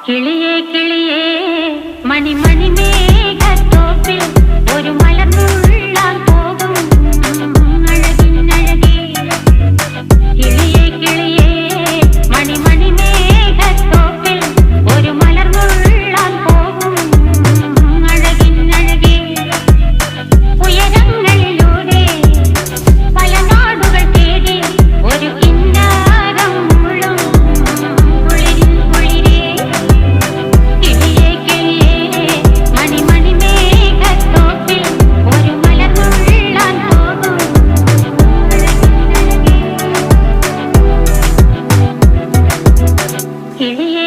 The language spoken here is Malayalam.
കിളിയേ കിളിയേ മണിമണി മേഘത്തോപ്പിൽ ഒരു മലർന്നുള്ളാൻ പോകും അഴകിനഴകേ. കിളിയേ കിളിയേ മണിമണി മേഘത്തോപ്പിൽ ഒരു മലർന്നുള്ളാൻ പോകും അഴകിനഴകേ. ഉയരങ്ങളിലൂടെ പല നാടുകൾ തേടി ഒരു കിന്നാരം മുഴും കുളിരിൻ കുളിരേ. കിളിയേ കിളിയേ മണിമണി മേഘത്തോപ്പിൽ ഒരു മലർന്നുള്ളാൻ പോകും അഴകിനഴകേ. കിളിയേ